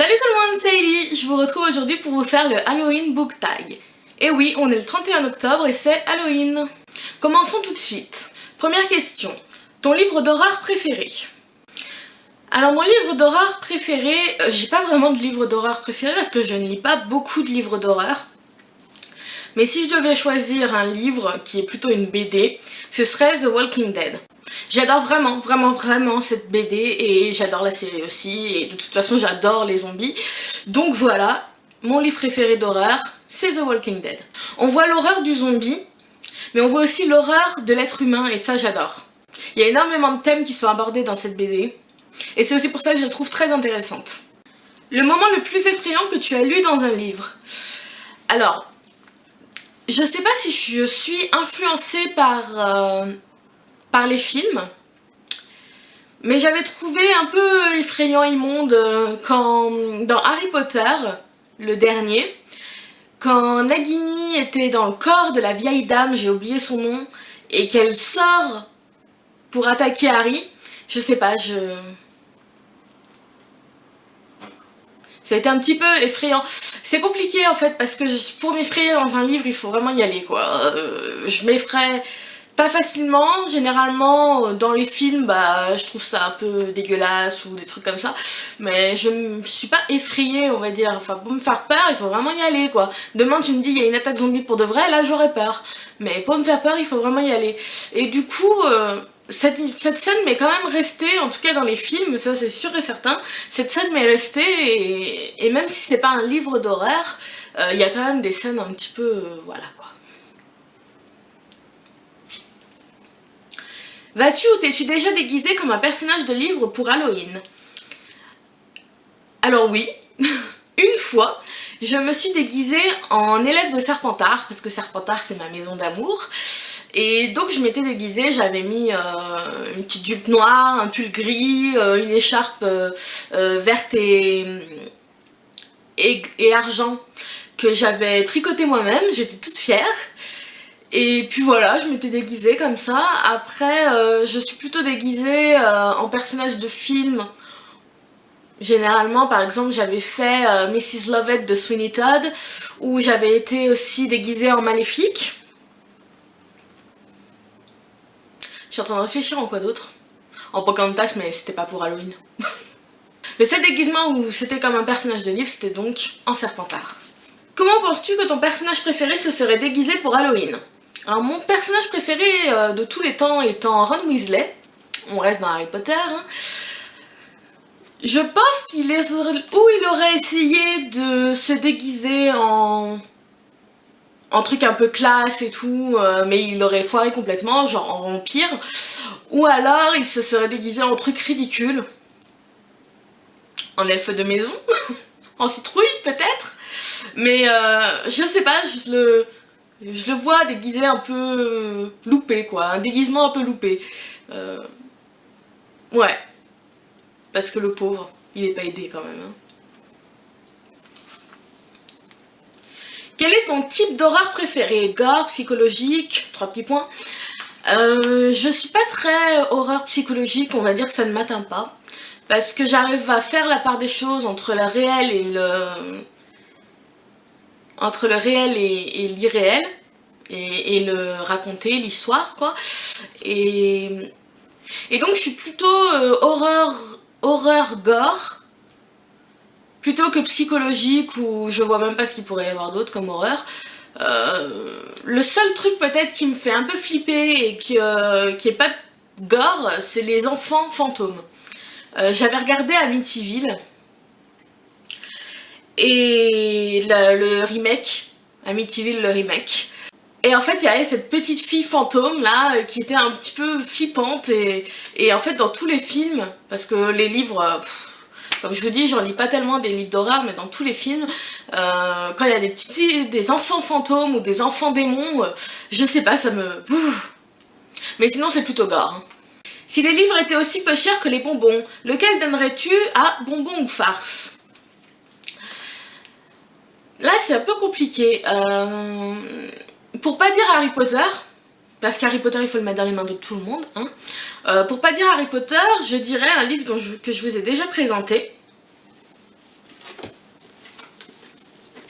Salut tout le monde, c'est Ellie. Je vous retrouve aujourd'hui pour vous faire le Halloween Book Tag. Et oui, on est le 31 octobre et c'est Halloween. Commençons tout de suite. Première question, ton livre d'horreur préféré? Alors mon livre d'horreur préféré, j'ai pas vraiment de livre d'horreur préféré parce que je ne lis pas beaucoup de livres d'horreur. Mais si je devais choisir un livre qui est plutôt une BD, ce serait The Walking Dead. J'adore vraiment cette BD et j'adore la série aussi et de toute façon j'adore les zombies. Donc voilà, mon livre préféré d'horreur, c'est The Walking Dead. On voit l'horreur du zombie, mais on voit aussi l'horreur de l'être humain et ça j'adore. Il y a énormément de thèmes qui sont abordés dans cette BD et c'est aussi pour ça que je la trouve très intéressante. Le moment le plus effrayant que tu as lu dans un livre? Alors, je sais pas si je suis influencée par les films, mais j'avais trouvé un peu effrayant, immonde quand dans Harry Potter, le dernier, quand Nagini était dans le corps de la vieille dame, j'ai oublié son nom, et qu'elle sort pour attaquer Harry, je sais pas, ça a été un petit peu effrayant. C'est compliqué en fait parce que pour m'effrayer dans un livre il faut vraiment y aller quoi. Je m'effraie pas facilement, généralement dans les films je trouve ça un peu dégueulasse ou des trucs comme ça. Mais je me suis pas effrayée on va dire, enfin pour me faire peur il faut vraiment y aller quoi. Demain tu me dis il y a une attaque zombie pour de vrai, là j'aurais peur. Mais pour me faire peur il faut vraiment y aller. Et du coup... Cette scène m'est quand même restée, en tout cas dans les films, ça c'est sûr et certain, cette scène m'est restée et même si c'est pas un livre d'horreur, il y a quand même des scènes un petit peu, voilà quoi. Vas-tu ou t'es-tu déjà déguisé comme un personnage de livre pour Halloween? Alors oui, une fois, je me suis déguisée en élève de Serpentard, parce que Serpentard c'est ma maison d'amour. Et donc je m'étais déguisée, j'avais mis une petite jupe noire, un pull gris, une écharpe verte et argent que j'avais tricoté moi-même, j'étais toute fière. Et puis voilà, je m'étais déguisée comme ça. Après, je suis plutôt déguisée en personnage de film. Généralement, par exemple, j'avais fait Mrs. Lovett de Sweeney Todd, où j'avais été aussi déguisée en Maléfique. Je suis en train de réfléchir en quoi d'autre. En Pocahontas, mais c'était pas pour Halloween. Le seul déguisement où c'était comme un personnage de livre, c'était donc en Serpentard. Comment penses-tu que ton personnage préféré se serait déguisé pour Halloween? Alors mon personnage préféré de tous les temps étant Ron Weasley. On reste dans Harry Potter. Hein. Je pense qu'il aurait essayé de se déguiser en truc un peu classe et tout, mais il aurait foiré complètement, genre en vampire. Ou alors il se serait déguisé en truc ridicule. En elfe de maison. En citrouille peut-être. Mais je sais pas, je le vois déguisé un peu loupé quoi. Un déguisement un peu loupé. Ouais. Parce que le pauvre, il est pas aidé quand même. Hein. Quel est ton type d'horreur préféré? Gore, psychologique, 3 petits points. Je suis pas très horreur psychologique, on va dire que ça ne m'atteint pas. Parce que j'arrive à faire la part des choses entre le réel et l'irréel. Et le raconter, l'histoire quoi. Et donc je suis plutôt horreur gore. Plutôt que psychologique où je vois même pas ce qu'il pourrait y avoir d'autre comme horreur. Le seul truc peut-être qui me fait un peu flipper et qui est pas gore, c'est les enfants fantômes. J'avais regardé Amityville et le remake, Amityville le remake. Et en fait il y avait cette petite fille fantôme là qui était un petit peu flippante et en fait dans tous les films, parce que les livres... Comme je vous dis, j'en lis pas tellement des livres d'horreur, mais dans tous les films, quand il y a des enfants fantômes ou des enfants démons, je sais pas, ça me... Mais sinon, c'est plutôt gore. Hein. Si les livres étaient aussi peu chers que les bonbons, lequel donnerais-tu à bonbons ou farce? Là, c'est un peu compliqué. Pour pas dire Harry Potter, parce qu'Harry Potter, il faut le mettre dans les mains de tout le monde, hein. Pour pas dire Harry Potter, je dirais un livre que je vous ai déjà présenté.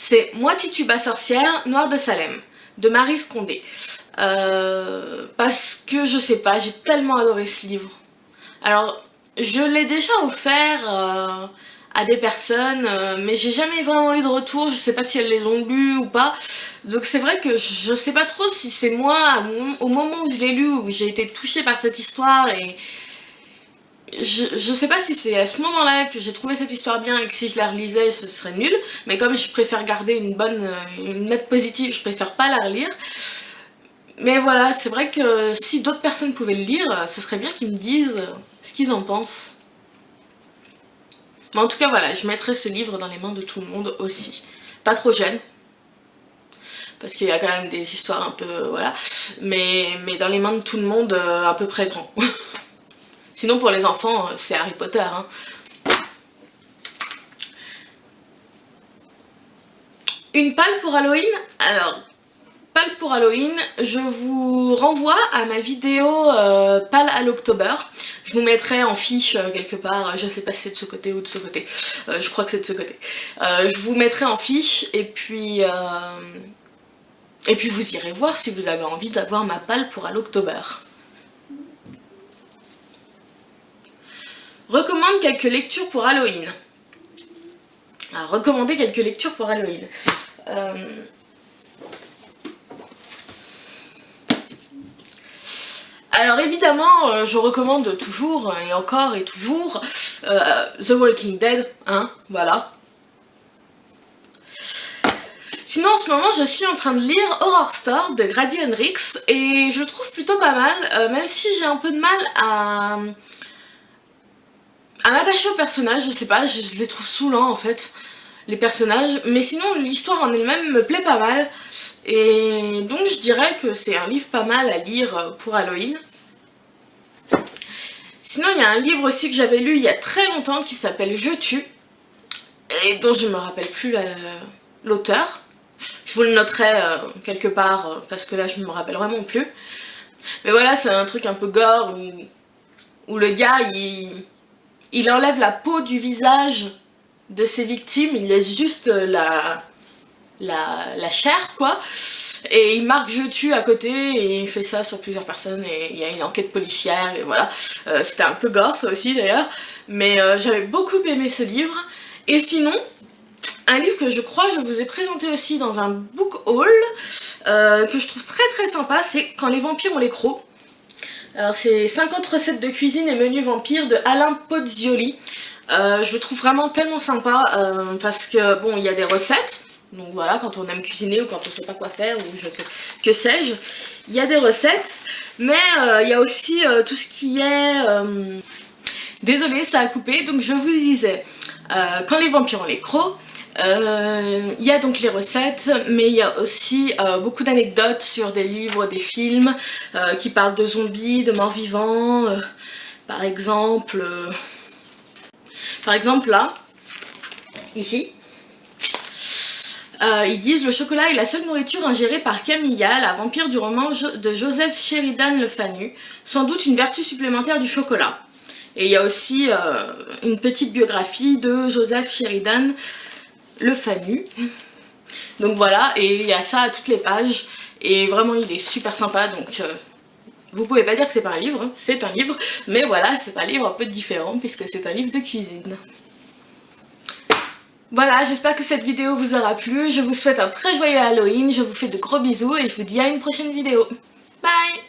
C'est Moi Tituba sorcière, Noire de Salem, de Marie Scondé. Parce que je sais pas, j'ai tellement adoré ce livre. Alors, je l'ai déjà offert à des personnes, mais j'ai jamais vraiment eu de retour, je sais pas si elles les ont lues ou pas. Donc c'est vrai que je sais pas trop si c'est moi, au moment où je l'ai lu, où j'ai été touchée par cette histoire, et je sais pas si c'est à ce moment-là que j'ai trouvé cette histoire bien et que si je la relisais ce serait nul, mais comme je préfère garder une note positive, je préfère pas la relire. Mais voilà, c'est vrai que si d'autres personnes pouvaient le lire, ce serait bien qu'ils me disent ce qu'ils en pensent. Mais en tout cas voilà, je mettrai ce livre dans les mains de tout le monde aussi. Pas trop jeune, parce qu'il y a quand même des histoires un peu, voilà, mais dans les mains de tout le monde à peu près grand. Sinon pour les enfants, c'est Harry Potter, hein. Une palle pour Halloween? Alors, palle pour Halloween, je vous renvoie à ma vidéo palle à l'October. Je vous mettrai en fiche quelque part, je sais pas si c'est de ce côté ou de ce côté, je crois que c'est de ce côté. Je vous mettrai en fiche et puis vous irez voir si vous avez envie d'avoir ma palle pour à l'October. Recommande quelques lectures pour Halloween. Alors, recommander quelques lectures pour Halloween. Alors évidemment, je recommande toujours et encore et toujours The Walking Dead, hein, voilà. Sinon en ce moment je suis en train de lire Horror Store de Grady Hendrix et je le trouve plutôt pas mal, même si j'ai un peu de mal à m'attacher aux personnages, je sais pas, je les trouve saoulants en fait, les personnages, mais sinon l'histoire en elle-même me plaît pas mal, et donc je dirais que c'est un livre pas mal à lire pour Halloween. Sinon il y a un livre aussi que j'avais lu il y a très longtemps qui s'appelle Je tue, et dont je me rappelle plus l'auteur. Je vous le noterai quelque part parce que là je me rappelle vraiment plus. Mais voilà, c'est un truc un peu gore où le gars il enlève la peau du visage de ses victimes, il laisse juste la chair quoi, et il marque je tue à côté et il fait ça sur plusieurs personnes et il y a une enquête policière et voilà. C'était un peu gore ça aussi d'ailleurs, mais j'avais beaucoup aimé ce livre. Et sinon un livre que je crois je vous ai présenté aussi dans un book haul, que je trouve très très sympa, c'est Quand les vampires ont les crocs. Alors c'est 50 recettes de cuisine et menus vampires de Alain Pozzioli. Je le trouve vraiment tellement sympa parce que bon, il y a des recettes, donc voilà, quand on aime cuisiner ou quand on sait pas quoi faire ou je sais que sais-je, il y a des recettes, mais il y a aussi tout ce qui est désolée, ça a coupé, donc je vous disais Quand les vampires ont les crocs. Il y a donc les recettes, mais il y a aussi beaucoup d'anecdotes sur des livres, des films qui parlent de zombies, de morts vivants, par exemple là, ici, ils disent le chocolat est la seule nourriture ingérée par Camilla, la vampire du roman de Joseph Sheridan Le Fanu, sans doute une vertu supplémentaire du chocolat. Et il y a aussi une petite biographie de Joseph Sheridan Le Fanu. Donc voilà, et il y a ça à toutes les pages, et vraiment il est super sympa, donc vous pouvez pas dire que c'est pas un livre, hein, c'est un livre, mais voilà, c'est un livre un peu différent puisque c'est un livre de cuisine. Voilà, j'espère que cette vidéo vous aura plu, je vous souhaite un très joyeux Halloween, je vous fais de gros bisous et je vous dis à une prochaine vidéo. Bye!